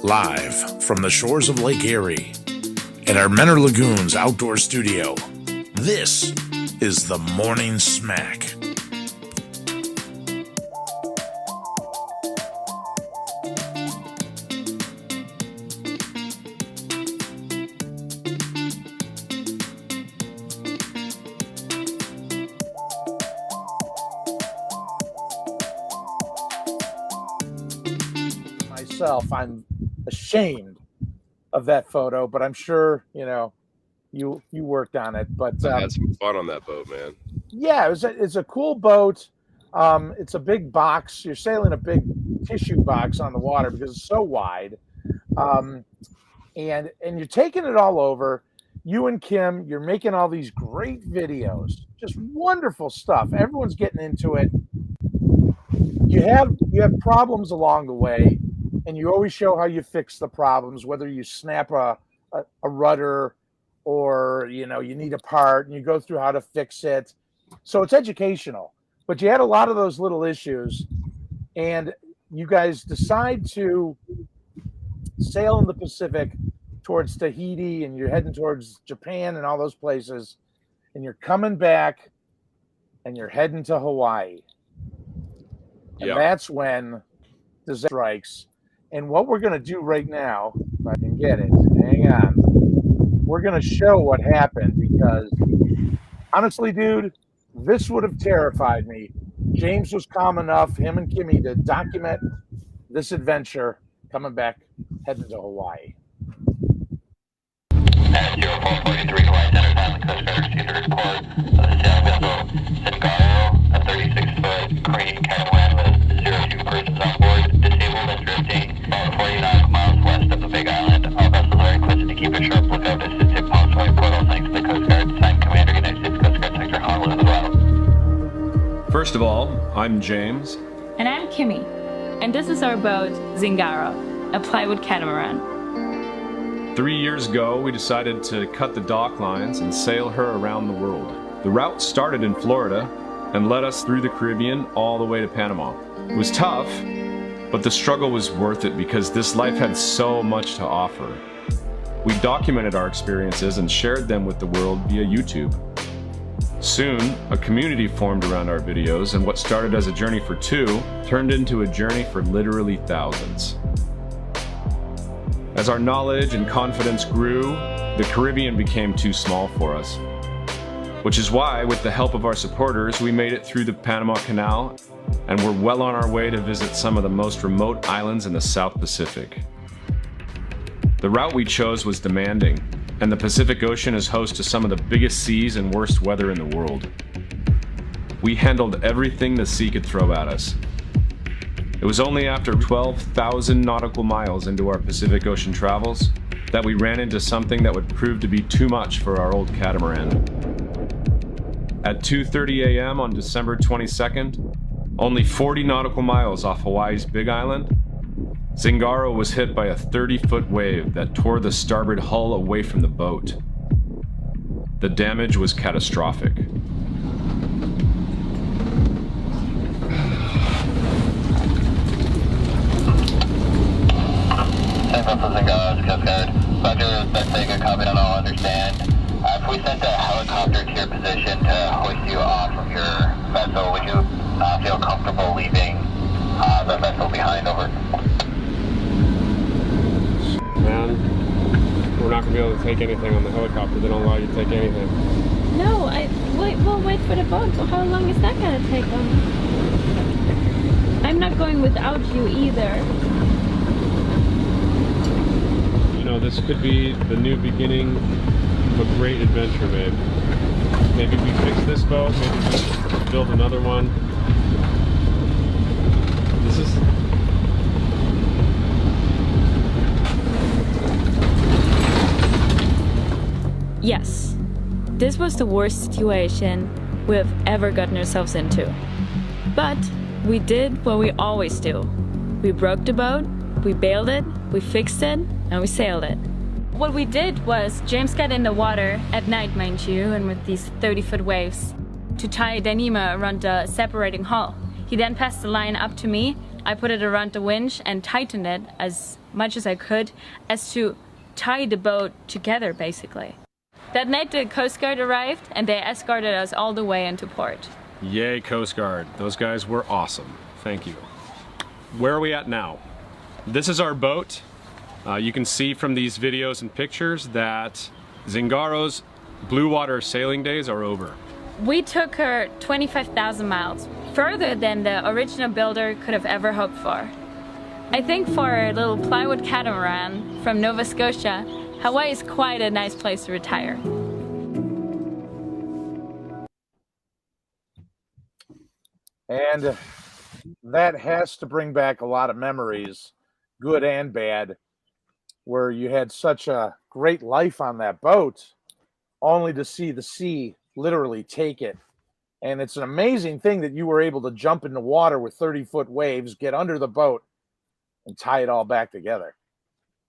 Live from the shores of Lake Erie in our Menor Lagoons outdoor studio, this is the Morning Smack. I'm ashamed of that photo, but I'm sure you worked on it. But I had some fun on that boat, man. Yeah, it's a cool boat. It's a big box. You're sailing a big tissue box on the water because it's so wide, and you're taking it all over. You and Kim, you're making all these great videos, just wonderful stuff. Everyone's getting into it. You have problems along the way. And you always show how you fix the problems, whether you snap a rudder or, you need a part and you go through how to fix it. So it's educational. But you had a lot of those little issues. And you guys decide to sail in the Pacific towards Tahiti, and you're heading towards Japan and all those places. And you're coming back and you're heading to Hawaii. And that's when disaster strikes. And what we're going to do right now, if I can get it, hang on. We're going to show what happened because, honestly, dude, this would have terrified me. James was calm enough, him and Kimmy, to document this adventure coming back, heading to Hawaii. At 0443 Hawaii Center, Island Coast Guard received a report of the sailing vessel Zingaro, a 36-foot crane catamaran with 02 persons on board, disabled and drifting about 49 miles west of the Big Island. All vessels are requested to keep a sharp lookout as to tip points going portal. Thanks to the Coast Guard. Signed, Commander, United States Coast Guard Sector Honolulu. First of all, I'm James. And I'm Kimmy. And this is our boat, Zingaro, a plywood catamaran. 3 years ago, we decided to cut the dock lines and sail her around the world. The route started in Florida and led us through the Caribbean all the way to Panama. It was tough, but the struggle was worth it because this life had so much to offer. We documented our experiences and shared them with the world via YouTube. Soon, a community formed around our videos, and what started as a journey for two turned into a journey for literally thousands. As our knowledge and confidence grew, the Caribbean became too small for us. Which is why, with the help of our supporters, we made it through the Panama Canal and we're well on our way to visit some of the most remote islands in the South Pacific. The route we chose was demanding, and the Pacific Ocean is host to some of the biggest seas and worst weather in the world. We handled everything the sea could throw at us. It was only after 12,000 nautical miles into our Pacific Ocean travels that we ran into something that would prove to be too much for our old catamaran. At 2:30 a.m. on December 22nd, only 40 nautical miles off Hawaii's Big Island, Zingaro was hit by a 30-foot wave that tore the starboard hull away from the boat. The damage was catastrophic. Vessel Zingaro, Coast Guard. Roger, that's a good copy, and I'll understand. If we sent a helicopter to your position to hoist you off of your vessel, would you feel comfortable leaving the vessel behind? Over. Man, we're not going to be able to take anything on the helicopter. They don't allow you to take anything. No, we'll wait for the boat. So how long is that going to take them? I'm not going without you either. This could be the new beginning of a great adventure, babe. Maybe we fix this boat, maybe we build another one. This is... Yes, this was the worst situation we have ever gotten ourselves into. But we did what we always do. We broke the boat, we bailed it, we fixed it, and we sailed it. What we did was James got in the water at night, mind you, and with these 30-foot waves to tie a Dyneema around the separating hull. He then passed the line up to me, I put it around the winch and tightened it as much as I could as to tie the boat together, basically. That night the Coast Guard arrived and they escorted us all the way into port. Yay, Coast Guard. Those guys were awesome. Thank you. Where are we at now? This is our boat. You can see from these videos and pictures that Zingaro's blue water sailing days are over. We took her 25,000 miles, further than the original builder could have ever hoped for. I think for a little plywood catamaran from Nova Scotia, Hawaii is quite a nice place to retire. And that has to bring back a lot of memories, good and bad, where you had such a great life on that boat, only to see the sea literally take it. And it's an amazing thing that you were able to jump in the water with 30-foot waves, get under the boat, and tie it all back together.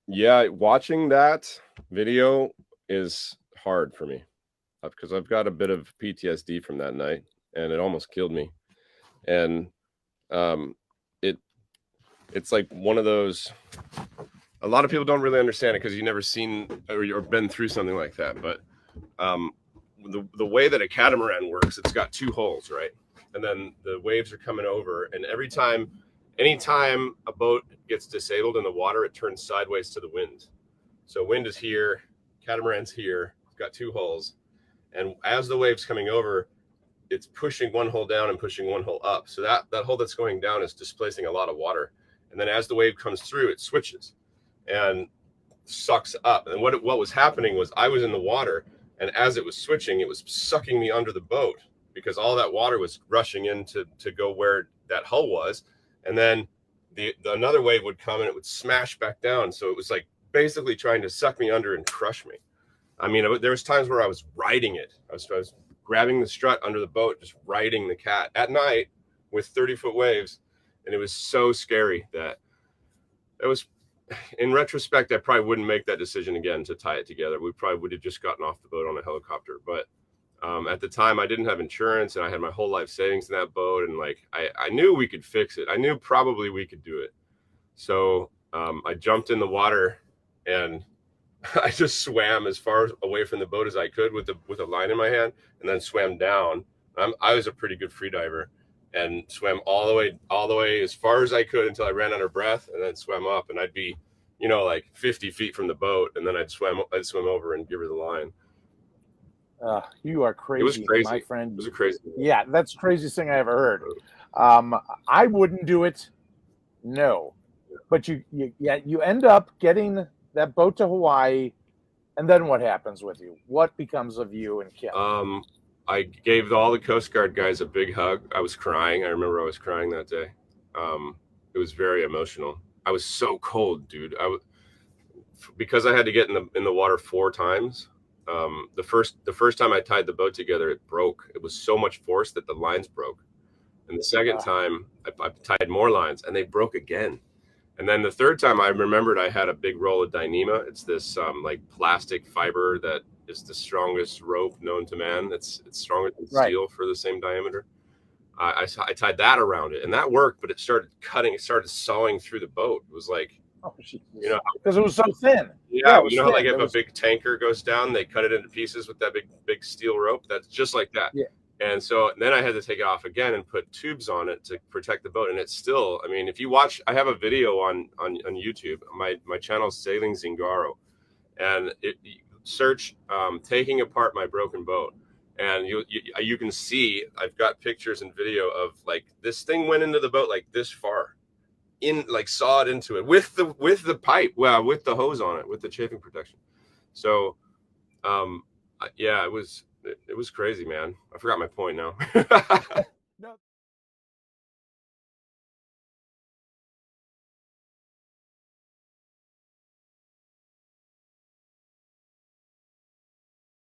Yeah, watching that video is hard for me because I've got a bit of PTSD from that night, and it almost killed me. And it's like one of those. A lot of people don't really understand it because you've never seen or been through something like that. But the way that a catamaran works, it's got two hulls, right? And then the waves are coming over, and anytime a boat gets disabled in the water, it turns sideways to the wind. So wind is here, catamaran's here, it's got two hulls. And as the wave's coming over, it's pushing one hull down and pushing one hull up. So that hull that's going down is displacing a lot of water. And then as the wave comes through, it switches and sucks up. And what was happening was I was in the water, and as it was switching, it was sucking me under the boat because all that water was rushing in to go where that hull was. And then another wave would come and it would smash back down. So it was like basically trying to suck me under and crush me. I mean, there was times where I was riding it. I was grabbing the strut under the boat, just riding the cat at night with 30-foot waves. And it was so scary that it was, in retrospect, I probably wouldn't make that decision again to tie it together. We probably would have just gotten off the boat on a helicopter. But at the time, I didn't have insurance, and I had my whole life savings in that boat. And like, I knew we could fix it. I knew probably we could do it. So I jumped in the water, and I just swam as far away from the boat as I could with a line in my hand, and then swam down. I was a pretty good free diver, and swam all the way as far as I could until I ran out of breath, and then swam up, and I'd be, like 50 feet from the boat, and then I'd swim over and give her the line. You are crazy, it was crazy, my friend. It was a crazy. Yeah, that's the craziest thing I ever heard. I wouldn't do it. No, but you end up getting that boat to Hawaii, and then what happens with you? What becomes of you and Kim? I gave all the Coast Guard guys a big hug. I was crying. I remember I was crying that day. It was very emotional. I was so cold, dude. Because I had to get in the water 4 times. The first time I tied the boat together, it broke. It was so much force that the lines broke. And the second time, I tied more lines, and they broke again. And then the third time, I remembered I had a big roll of Dyneema. It's this like plastic fiber that is the strongest rope known to man. It's stronger than steel for the same diameter. I tied that around it, and that worked, but it started cutting. It started sawing through the boat. It was like, because it was so thin. Yeah, you know how like if a big tanker goes down, they cut it into pieces with that big steel rope. That's just like that. Yeah. And so then I had to take it off again and put tubes on it to protect the boat. And it's still, I mean, if you watch, I have a video on YouTube. My channel's Sailing Zingaro, and search taking apart my broken boat, and you can see I've got pictures and video of like this thing went into the boat like this far, sawed into it with the pipe, with the hose on it, with the chafing protection. So yeah, it was crazy, man. I forgot my point now.